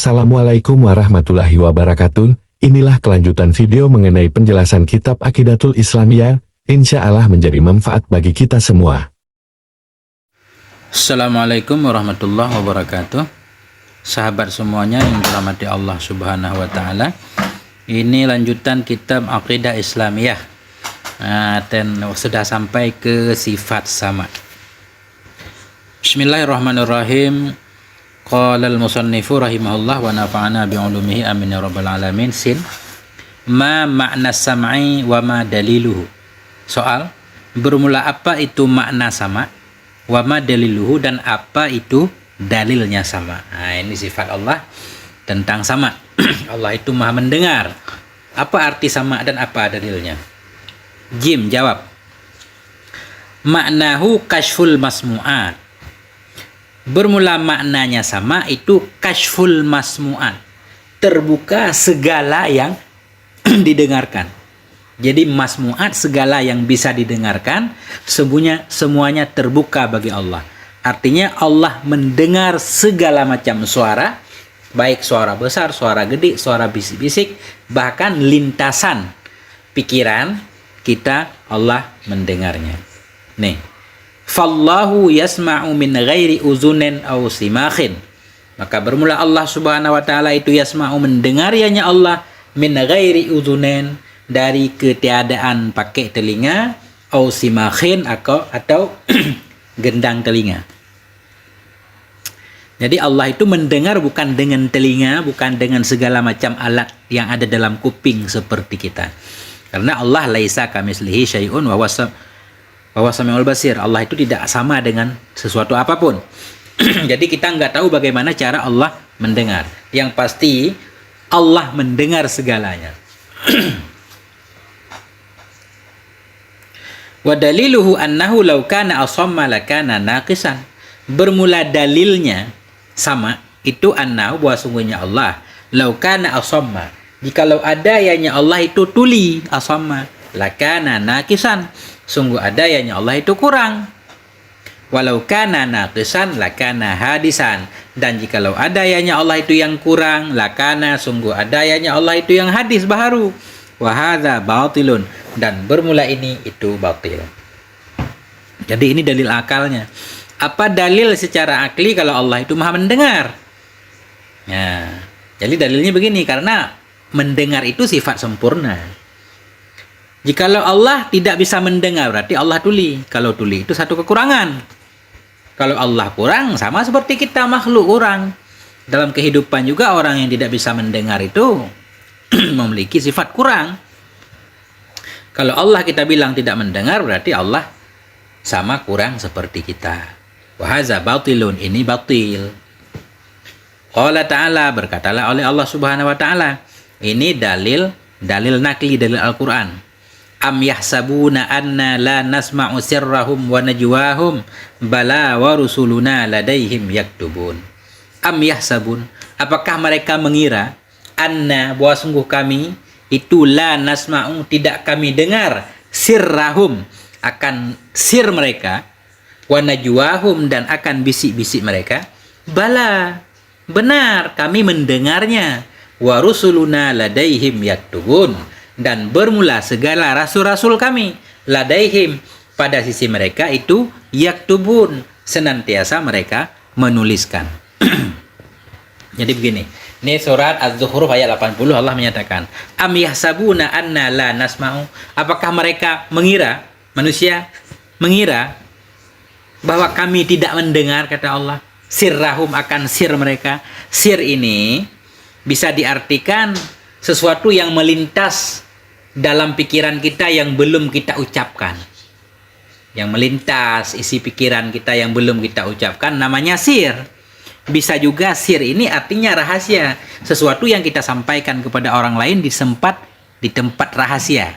Assalamualaikum warahmatullahi wabarakatuh. Inilah kelanjutan video mengenai penjelasan kitab Aqidatul Islamiyah. Insya Allah menjadi manfaat bagi kita semua. Assalamualaikum warahmatullahi wabarakatuh. Sahabat semuanya yang dirahmati Allah Subhanahu wa taala. Ini lanjutan kitab Aqidah Islamiyah. Dan sudah sampai ke sifat sama. Bismillahirrahmanirrahim. Qala al-musannifu rahimahullah wa nafa'ana bi'ulumihi amin ya rabbal alamin. Sin. Ma makna sam'i wa ma daliluhu. Soal, bermula apa itu makna sama? Wa ma daliluhu, dan apa itu dalilnya sama? Nah, ini sifat Allah tentang sama. Allah itu maha mendengar. Apa arti sama dan apa dalilnya? Jim jawab. Maknahu kashful masmu'at. Bermula maknanya sama itu kashful masmu'at, terbuka segala yang didengarkan. Jadi masmu'at, segala yang bisa didengarkan, semuanya terbuka bagi Allah. Artinya Allah mendengar segala macam suara, baik suara besar, suara gede, suara bisik-bisik, bahkan lintasan pikiran kita Allah mendengarnya. Nih, fallahu yasma'u min ghairi uzunin aw simakhin. Maka bermula Allah Subhanahu wa taala itu yasma'u, mendengarnya Allah, min ghairi uzunin, dari ketiadaan pakai telinga, aw simakhin, atau gendang telinga. Jadi Allah itu mendengar bukan dengan telinga, bukan dengan segala macam alat yang ada dalam kuping seperti kita. Karena Allah laisa kamitslihi syai'un wa huwa samiul basir. Allah itu tidak sama dengan sesuatu apapun. Jadi kita nggak tahu bagaimana cara Allah mendengar. Yang pasti Allah mendengar segalanya. Wa daliluhu annahu law kana asamma lakana naqisan. Bermula dalilnya sama itu annahu, bahwa sungguhnya Allah law kana asamma, jikalau ada yanya Allah itu tuli, asamma, lakana naqisan, sungguh ada yanya Allah itu kurang. Walau kana naqisan lakana hadisan, dan jikalau ada yanya Allah itu yang kurang, lakana, sungguh ada yanya Allah itu yang hadis baharu. Wa hadza batilun, dan bermula ini itu batil. Jadi ini dalil akalnya. Apa dalil secara akli kalau Allah itu maha mendengar? Ya, jadi dalilnya begini, karena mendengar itu sifat sempurna. Jikalau Allah tidak bisa mendengar, berarti Allah tuli. Kalau tuli itu satu kekurangan. Kalau Allah kurang, sama seperti kita makhluk kurang. Dalam kehidupan juga orang yang tidak bisa mendengar itu memiliki sifat kurang. Kalau Allah kita bilang tidak mendengar, berarti Allah sama kurang seperti kita. Wa hadza batilun, ini batil. Qala ta'ala, berkatalah oleh Allah Subhanahu wa taala. Ini dalil nakli, dalil Al-Qur'an. Am yahsabuna anna la nasma'u sirrahum wa najwahum bala wa rusuluna ladaihim yaktubun. Am yahsabun, apakah mereka mengira anna, bahwa sungguh kami itu la nasma'u, tidak kami dengar, sirrahum, akan sir mereka, wa najwahum, dan akan bisik-bisik mereka. Bala, benar kami mendengarnya, wa rusuluna ladaihim yaktubun, dan bermula segala rasul-rasul kami, ladaihim, pada sisi mereka itu, yaktubun, senantiasa mereka menuliskan. Jadi begini, ini surat Az-Zukhruf ayat 80, Allah menyatakan, am yahsabuna anna la nasma'u, apakah mereka mengira, manusia mengira bahwa kami tidak mendengar, kata Allah, sirrahum, akan sir mereka. Sir ini bisa diartikan sesuatu yang melintas dalam pikiran kita yang belum kita ucapkan. Yang melintas isi pikiran kita yang belum kita ucapkan namanya sir. Bisa juga sir ini artinya rahasia, sesuatu yang kita sampaikan kepada orang lain di tempat rahasia,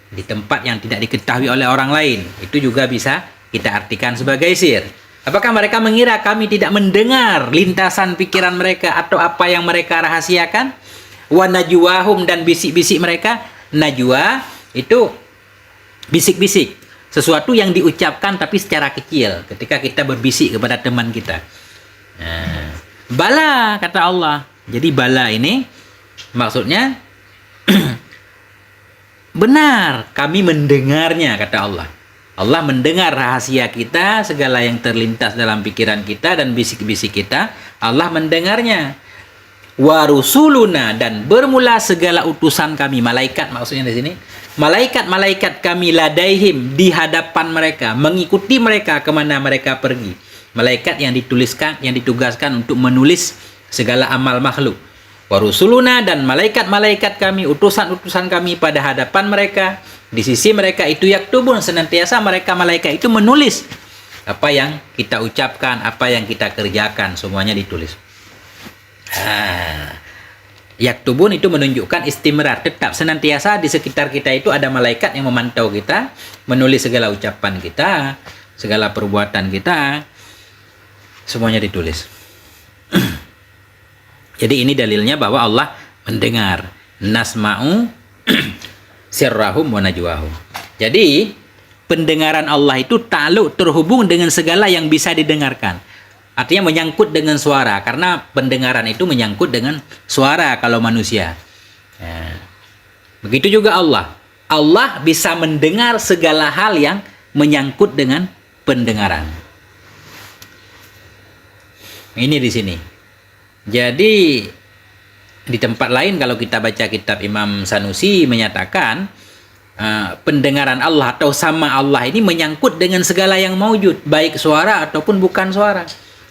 di tempat yang tidak diketahui oleh orang lain. Itu juga bisa kita artikan sebagai sir. Apakah mereka mengira kami tidak mendengar lintasan pikiran mereka atau apa yang mereka rahasiakan? Wa najwahum, dan bisik-bisik mereka. Najwa itu bisik-bisik, sesuatu yang diucapkan tapi secara kecil ketika kita berbisik kepada teman kita. Nah, bala, kata Allah, Jadi bala ini maksudnya benar, kami mendengarnya, kata Allah. Allah mendengar rahasia kita, segala yang terlintas dalam pikiran kita dan bisik-bisik kita, Allah mendengarnya. Wa rusuluna, dan bermula segala utusan kami, malaikat maksudnya di sini. Malaikat-malaikat kami ladaihim, di hadapan mereka, mengikuti mereka kemana mereka pergi. Malaikat yang ditugaskan untuk menulis segala amal makhluk. Wa rusuluna, dan malaikat-malaikat kami, utusan-utusan kami pada hadapan mereka, di sisi mereka itu yaktubun, senantiasa mereka malaikat itu menulis apa yang kita ucapkan, apa yang kita kerjakan, semuanya ditulis. Yaktubun itu menunjukkan istimrar, tetap senantiasa di sekitar kita itu ada malaikat yang memantau kita, menulis segala ucapan kita, segala perbuatan kita, semuanya ditulis. Jadi ini dalilnya bahwa Allah mendengar. Nasma'u sirrahum wa najwahum. Jadi pendengaran Allah itu ta'alluq, terhubung dengan segala yang bisa didengarkan. Artinya menyangkut dengan suara, karena pendengaran itu menyangkut dengan suara kalau manusia. Begitu juga Allah. Allah bisa mendengar segala hal yang menyangkut dengan pendengaran. Ini di sini. Jadi di tempat lain kalau kita baca kitab Imam Sanusi menyatakan pendengaran Allah atau sama Allah ini menyangkut dengan segala yang maujud, baik suara ataupun bukan suara.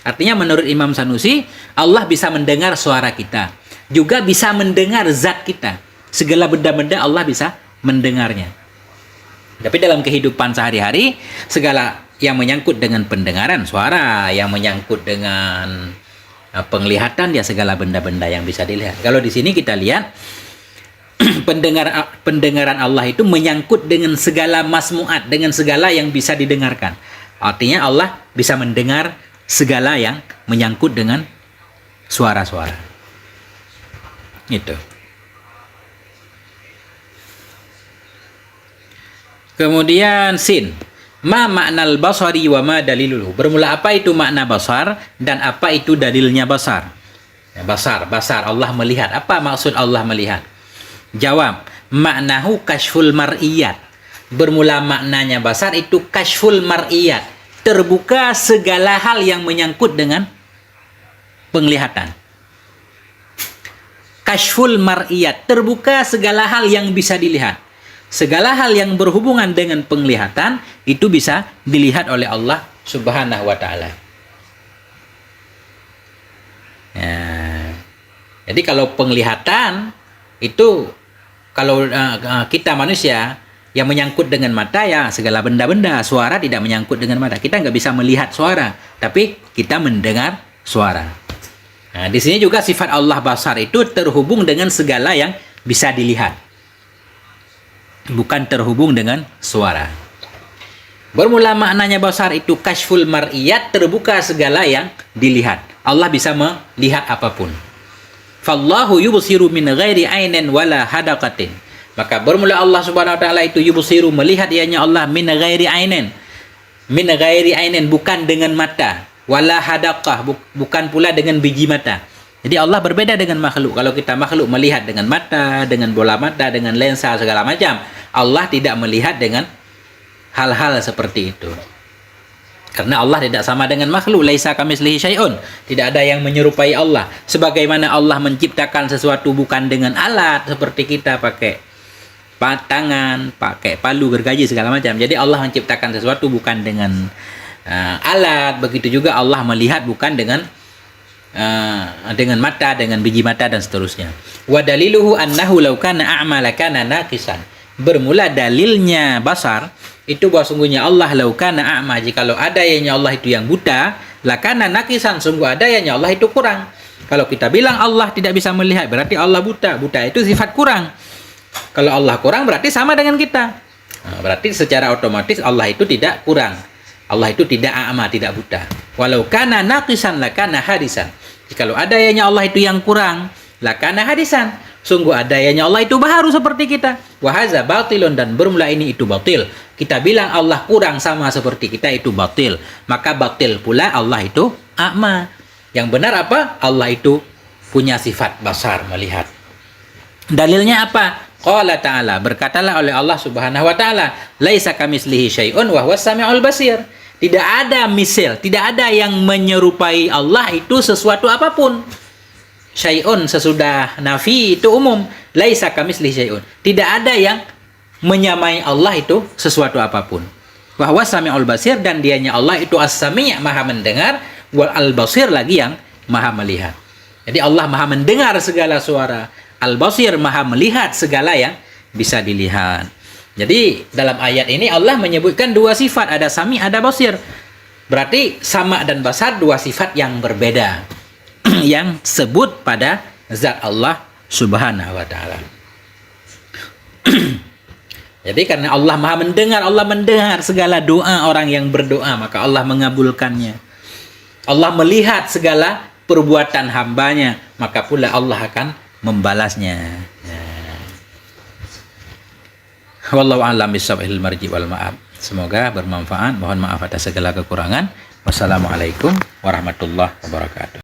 Artinya menurut Imam Sanusi, Allah bisa mendengar suara kita, juga bisa mendengar zat kita. Segala benda-benda Allah bisa mendengarnya. Tapi dalam kehidupan sehari-hari, segala yang menyangkut dengan pendengaran, suara, yang menyangkut dengan penglihatan, ya segala benda-benda yang bisa dilihat. Kalau di sini kita lihat pendengaran Allah itu menyangkut dengan segala masmu'at, dengan segala yang bisa didengarkan. Artinya Allah bisa mendengar segala yang menyangkut dengan suara-suara. Itu. Kemudian sin. Ma maknal basari wa ma daliluluhu. Bermula apa itu makna basar dan apa itu dalilnya basar? Basar. Allah melihat. Apa maksud Allah melihat? Jawab. Maknahu kashful mar'iyat. Bermula maknanya basar itu kashful mar'iyat. Terbuka segala hal yang menyangkut dengan penglihatan. Kashful mar'iyat. Terbuka segala hal yang bisa dilihat. Segala hal yang berhubungan dengan penglihatan itu bisa dilihat oleh Allah Subhanahu wa ta'ala. Jadi kalau penglihatan itu, kalau kita manusia yang menyangkut dengan mata, ya segala benda-benda. Suara tidak menyangkut dengan mata. Kita nggak bisa melihat suara, tapi kita mendengar suara. Nah, di sini juga sifat Allah basar itu terhubung dengan segala yang bisa dilihat, bukan terhubung dengan suara. Bermula maknanya basar itu kashful mar'iyat, terbuka segala yang dilihat. Allah bisa melihat apapun. Fallahu yubsiru min ghairi ainin wala hadaqatin. Maka bermula Allah Subhanahu wa ta'ala itu yubsiru, melihat ianya Allah min ghairi ainin. Min ghairi ainin, bukan dengan mata. Wala hadaqah, bukan pula dengan biji mata. Jadi Allah berbeda dengan makhluk. Kalau kita makhluk melihat dengan mata, dengan bola mata, dengan lensa segala macam. Allah tidak melihat dengan hal-hal seperti itu. Karena Allah tidak sama dengan makhluk. Laisa kamitslihi syai'un. Tidak ada yang menyerupai Allah. Sebagaimana Allah menciptakan sesuatu bukan dengan alat seperti kita pakai tangan, pakai palu, gergaji segala macam. Jadi Allah menciptakan sesuatu bukan dengan alat. Begitu juga Allah melihat bukan dengan mata, dengan biji mata dan seterusnya. Wa daliluhu annahu law kana a'ma lakana naqisan. Bermula dalilnya basar itu bahwa sungguhnya Allah law kana a'ma, jikalau ada ianya Allah itu yang buta, lakana naqisan, sungguh ada ianya Allah itu kurang. Kalau kita bilang Allah tidak bisa melihat, berarti Allah buta. Buta itu sifat kurang. Kalau Allah kurang berarti sama dengan kita. Nah, berarti secara otomatis Allah itu tidak kurang. Allah itu tidak a'ma, tidak buta. Walau kana naqisan lakana hadisan. Jikalau ada ianya Allah itu yang kurang, lakana hadisan, sungguh ada ianya Allah itu baru seperti kita. Wa hadza batilun, dan bermula ini itu batil. Kita bilang Allah kurang sama seperti kita itu batil. Maka batil pula Allah itu a'ma. Yang benar apa? Allah itu punya sifat basar, melihat. Dalilnya apa? Qala ta'ala, berkatalah oleh Allah Subhanahu wa taala, laisa kamitslihi syai'un wa huwas samiul basir. Tidak ada misal, tidak ada yang menyerupai Allah itu sesuatu apapun. Syai'un sesudah nafi itu umum, laisa kamitslihi syai'un. Tidak ada yang menyamai Allah itu sesuatu apapun. Wa huwas samiul basir, dan dianya Allah itu as-sami', maha mendengar, wal al-basir lagi yang maha melihat. Jadi Allah maha mendengar segala suara, al-basir maha melihat segala yang bisa dilihat. Jadi dalam ayat ini Allah menyebutkan dua sifat, ada sami, ada basir. Berarti sama dan basar dua sifat yang berbeda yang sebut pada zat Allah Subhanahu wa taala. Jadi karena Allah maha mendengar, Allah mendengar segala doa orang yang berdoa, maka Allah mengabulkannya. Allah melihat segala perbuatan hambanya, maka pula Allah akan membalasnya. Wallahu a'lam bishawabil marji wal ma'ab. Semoga bermanfaat. Mohon maaf atas segala kekurangan. Wassalamualaikum warahmatullahi wabarakatuh.